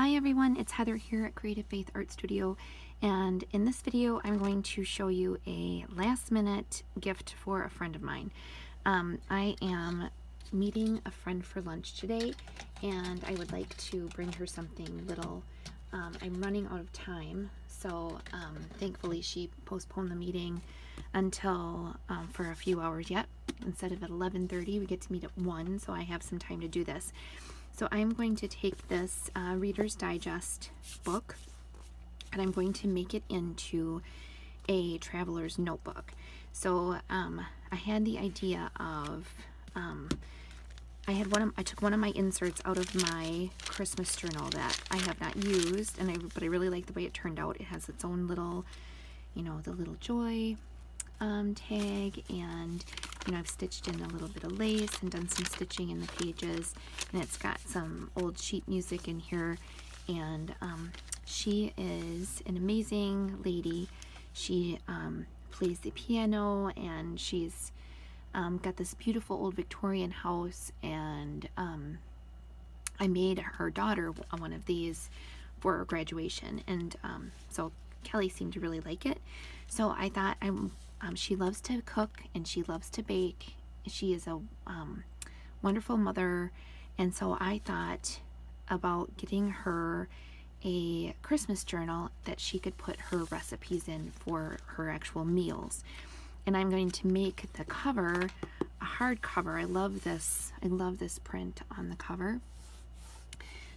Hi everyone, it's Heather here at Creative Faith Art Studio, and in this video I'm going to show you a last minute gift for a friend of mine. I am meeting a friend for lunch today and I would like to bring her something little. I'm running out of time, so thankfully she postponed the meeting until for a few hours yet. Instead of at 11:30 we get to meet at 1, so I have some time to do this. So I'm going to take this Reader's Digest book and I'm going to make it into a traveler's notebook. So I had the idea of, I took one of my inserts out of my Christmas journal that I have not used, but I really like the way it turned out. It has its own little, the little joy tag, and I've stitched in a little bit of lace and done some stitching in the pages, and it's got some old sheet music in here, and she is an amazing lady. She plays the piano, and she's got this beautiful old Victorian house, and I made her daughter one of these for her graduation, and so Kelly seemed to really like it. So I thought she loves to cook and she loves to bake. She is a wonderful mother, and so I thought about getting her a Christmas journal that she could put her recipes in for her actual meals. And I'm going to make the cover a hardcover. I love this print on the cover.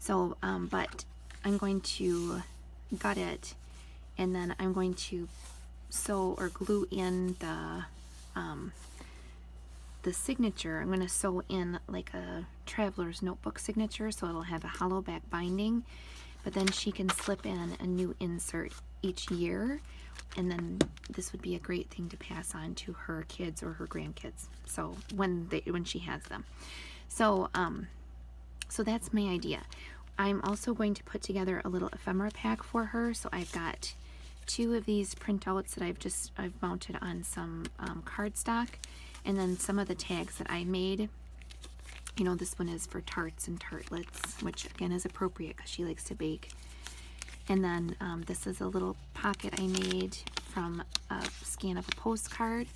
So, but I'm going to gut it, and then I'm going to sew or glue in the signature. I'm going to sew in like a traveler's notebook signature, so it'll have a hollow back binding, but then she can slip in a new insert each year, and then this would be a great thing to pass on to her kids or her grandkids, so when she has them. So so that's my idea. I'm also going to put together a little ephemera pack for her. So I've got 2 of these printouts that I've mounted on some cardstock, and then some of the tags that I made. This one is for tarts and tartlets, which again is appropriate because she likes to bake. And then this is a little pocket I made from a scan of a postcard.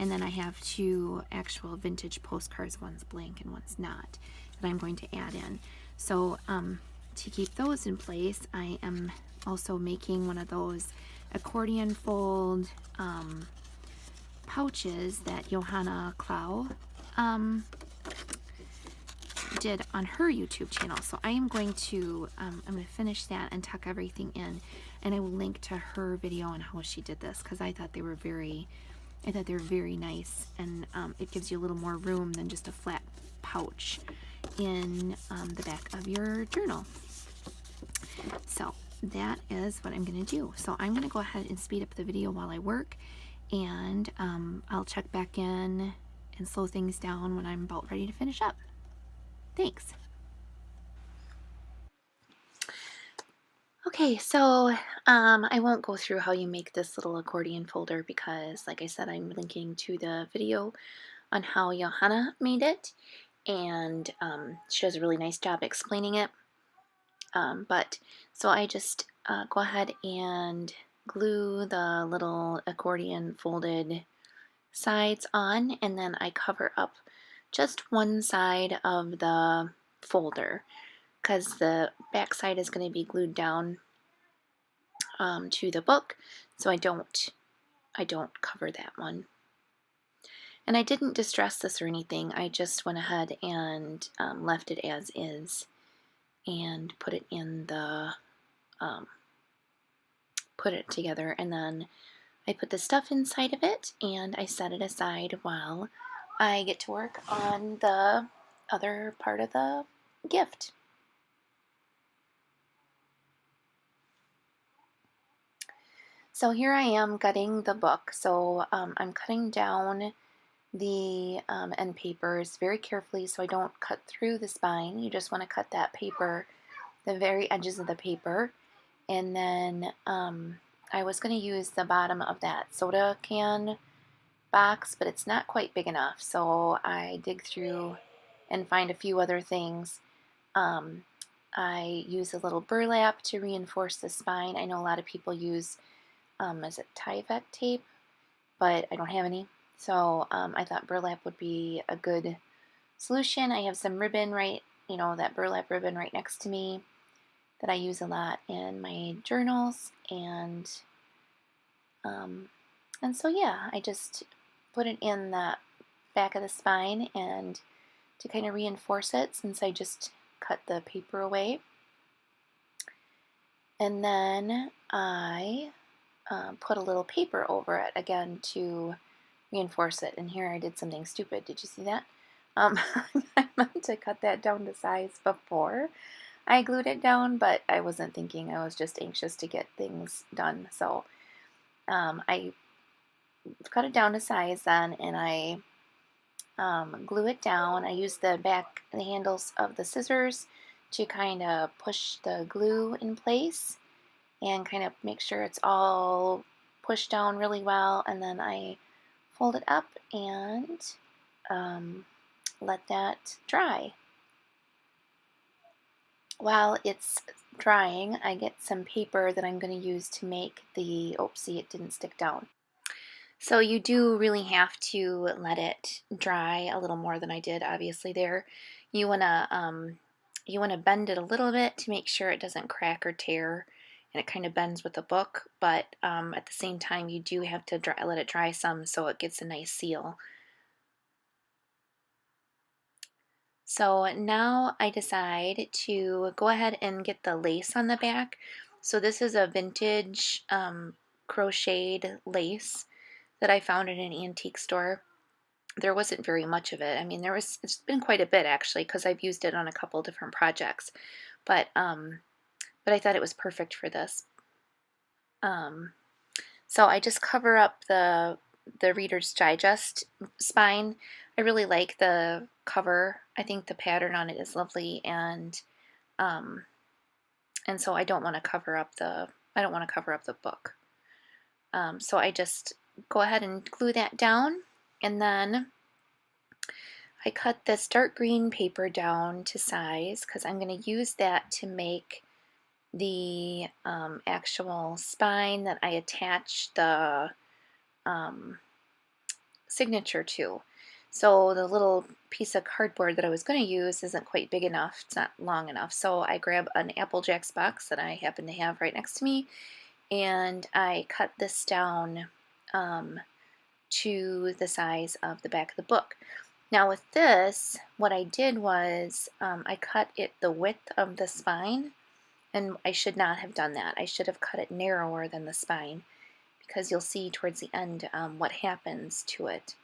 And then I have 2 actual vintage postcards, one's blank and one's not, that I'm going to add in. So to keep those in place, I am also making one of those accordion fold pouches that Johanna Clow did on her YouTube channel. So I am going to I'm going to finish that and tuck everything in, and I will link to her video on how she did this, because I thought they were very nice, and it gives you a little more room than just a flat pouch in the back of your journal. So that is what I'm going to do. So I'm going to go ahead and speed up the video while I work, and I'll check back in and slow things down when I'm about ready to finish up. Thanks. Okay, so I won't go through how you make this little accordion folder because, like I said, I'm linking to the video on how Johanna made it, and she does a really nice job explaining it. So I just go ahead and glue the little accordion folded sides on, and then I cover up just one side of the folder because the back side is going to be glued down to the book, so I don't cover that one. And I didn't distress this or anything. I just went ahead and left it as is and put it in the put it together, and then I put the stuff inside of it and I set it aside while I get to work on the other part of the gift. So here I am gutting the book. So I'm cutting down the end papers very carefully so I don't cut through the spine. You just want to cut that paper, the very edges of the paper. And then I was going to use the bottom of that soda can box, but it's not quite big enough. So I dig through and find a few other things. I use a little burlap to reinforce the spine. I know a lot of people use, is it Tyvek tape? But I don't have any. So I thought burlap would be a good solution. I have some ribbon right, that burlap ribbon right next to me that I use a lot in my journals. And so yeah, I just put it in the back of the spine and to kind of reinforce it, since I just cut the paper away. And then I put a little paper over it again to reinforce it. And here I did something stupid. Did you see that? I meant to cut that down to size before I glued it down, but I wasn't thinking. I was just anxious to get things done. So I cut it down to size then, and I glue it down. I use the handles of the scissors to kind of push the glue in place and kind of make sure it's all pushed down really well. And then I fold it up and let that dry. While it's drying, I get some paper that I'm going to use to make the, see, it didn't stick down. So you do really have to let it dry a little more than I did, obviously there. You want to bend it a little bit to make sure it doesn't crack or tear, and it kind of bends with the book, but at the same time you do have to let it dry some so it gets a nice seal. So now I decide to go ahead and get the lace on the back. So this is a vintage crocheted lace that I found in an antique store. There wasn't very much of it. I mean, it's been quite a bit actually, because I've used it on a couple different projects. But I thought it was perfect for this. So I just cover up the Reader's Digest spine. I really like the cover. I think the pattern on it is lovely, and so I don't want to cover up the book. So I just go ahead and glue that down, and then I cut this dark green paper down to size because I'm going to use that to make the actual spine that I attach the signature to. So the little piece of cardboard that I was going to use isn't quite big enough. It's not long enough. So I grab an Apple Jacks box that I happen to have right next to me, and I cut this down to the size of the back of the book. Now with this, what I did was I cut it the width of the spine, and I should not have done that. I should have cut it narrower than the spine, because you'll see towards the end what happens to it.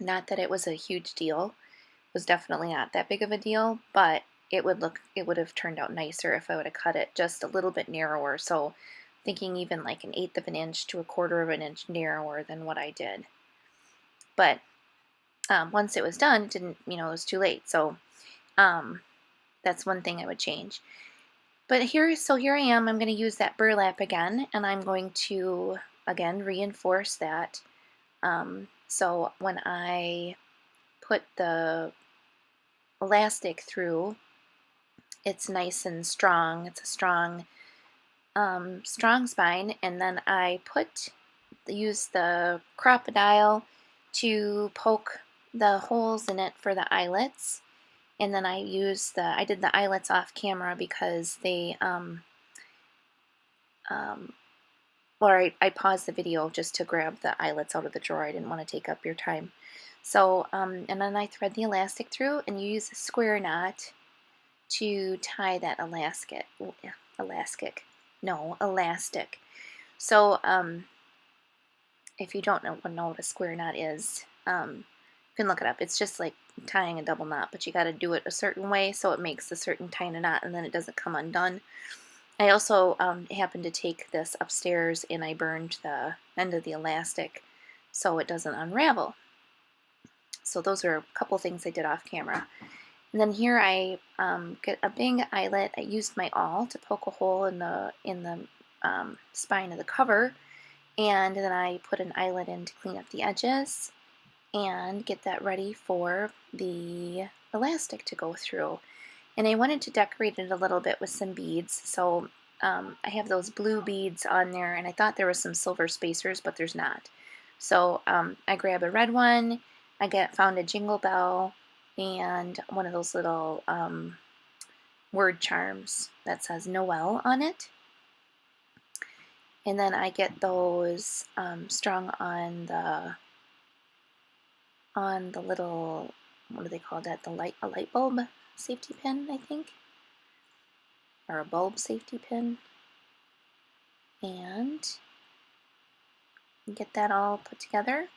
Not that it was a huge deal. It was definitely not that big of a deal, but it would have turned out nicer if I would have cut it just a little bit narrower. So thinking even like 1/8 of an inch to 1/4 of an inch narrower than what I did. But once it was done, it didn't, it was too late. So that's one thing I would change. But here I am. I'm going to use that burlap again, and I'm going to again reinforce that. So when I put the elastic through, it's nice and strong. It's a strong spine. And then I use the crocodile to poke the holes in it for the eyelets. And then I did the eyelets off camera because they, I paused the video just to grab the eyelets out of the drawer. I didn't want to take up your time. So, and then I thread the elastic through, and you use a square knot to tie that elastic. So, if you don't know what a square knot is, you can look it up. It's just like tying a double knot, but you got to do it a certain way so it makes a certain kind of knot, and then it doesn't come undone. I also happened to take this upstairs, and I burned the end of the elastic so it doesn't unravel. So those are a couple things I did off camera. And then here I get a big eyelet. I used my awl to poke a hole in the spine of the cover, and then I put an eyelet in to clean up the edges and get that ready for the elastic to go through. And I wanted to decorate it a little bit with some beads, so I have those blue beads on there, and I thought there was some silver spacers, but there's not. So I grab a red one, found a jingle bell, and one of those little word charms that says Noel on it. And then I get those strung on the little, what do they call that? A light bulb safety pin, I think, or a bulb safety pin. And get that all put together.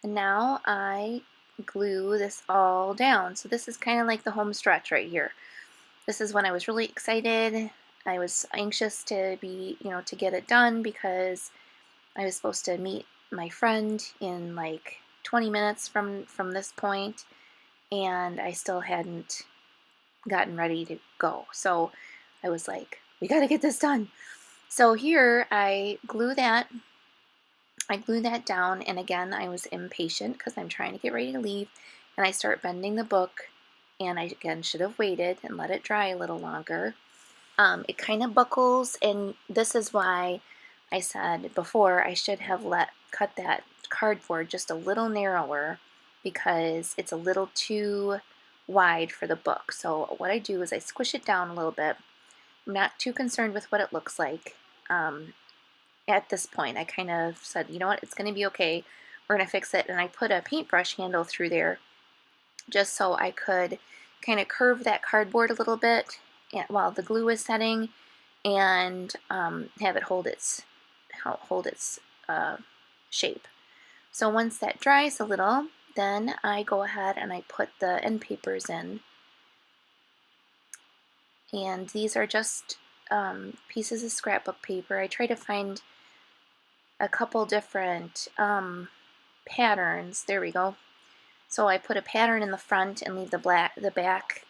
And now I glue this all down. So this is kind of like the home stretch right here. This is when I was really excited. I was anxious to to get it done because I was supposed to meet my friend in like 20 minutes from this point, and I still hadn't gotten ready to go. So I was like, we got to get this done. So here I glue that down, and again I was impatient because I'm trying to get ready to leave, and I start bending the book, and I again should have waited and let it dry a little longer. It kind of buckles, and this is why I said before I should have cut that cardboard just a little narrower, because it's a little too wide for the book. So what I do is I squish it down a little bit. I'm not too concerned with what it looks like. At this point, I kind of said, you know what, it's going to be okay. We're going to fix it. And I put a paintbrush handle through there just so I could kind of curve that cardboard a little bit while the glue is setting, and have it hold its shape. So once that dries a little, then I go ahead and I put the end papers in. And these are just pieces of scrapbook paper. I try to find a couple different patterns. There we go. So I put a pattern in the front and leave the back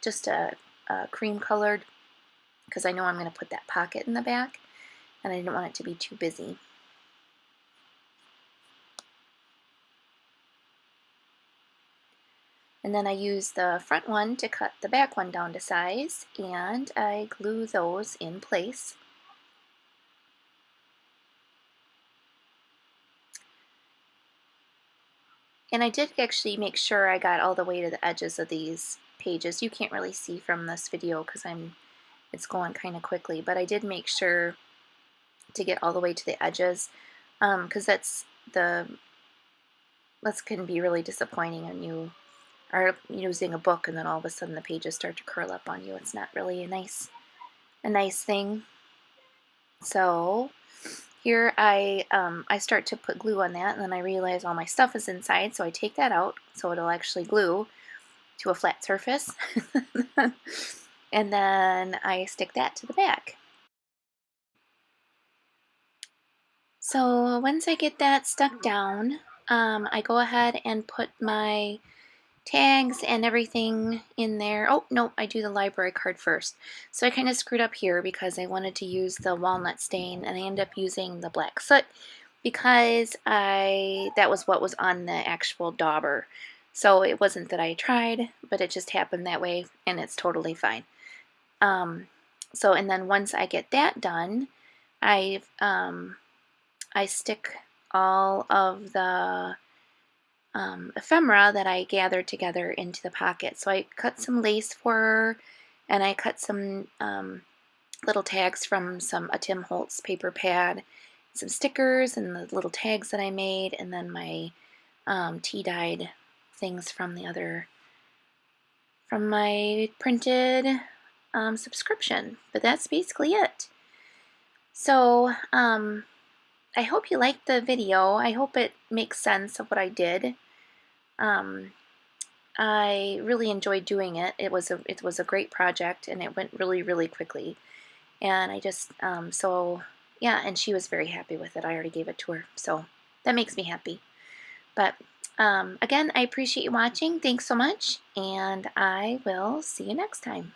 just a cream colored, because I know I'm going to put that pocket in the back, and I didn't want it to be too busy. And then I use the front one to cut the back one down to size, and I glue those in place. And I did actually make sure I got all the way to the edges of these pages. You can't really see from this video because it's going kind of quickly, but I did make sure to get all the way to the edges, because that can be really disappointing when you are using a book and then all of a sudden the pages start to curl up on you. It's not really a nice thing. So here I start to put glue on that, and then I realize all my stuff is inside, so I take that out so it'll actually glue to a flat surface. And then I stick that to the back. So once I get that stuck down, I go ahead and put my tags and everything in there. Oh, no, I do the library card first. So I kind of screwed up here because I wanted to use the walnut stain, and I ended up using the black soot because that was what was on the actual dauber. So it wasn't that I tried, but it just happened that way, and it's totally fine. And then once I get that done, I stick all of the ephemera that I gathered together into the pocket. So I cut some lace for her, and I cut some little tags from a Tim Holtz paper pad, some stickers, and the little tags that I made, and then my tea-dyed things from my printed subscription. But that's basically it. So I hope you liked the video. I hope it makes sense of what I did. I really enjoyed doing it. It was a great project, and it went really, really quickly. And I just yeah, and she was very happy with it. I already gave it to her, so that makes me happy. But again, I appreciate you watching. Thanks so much, and I will see you next time.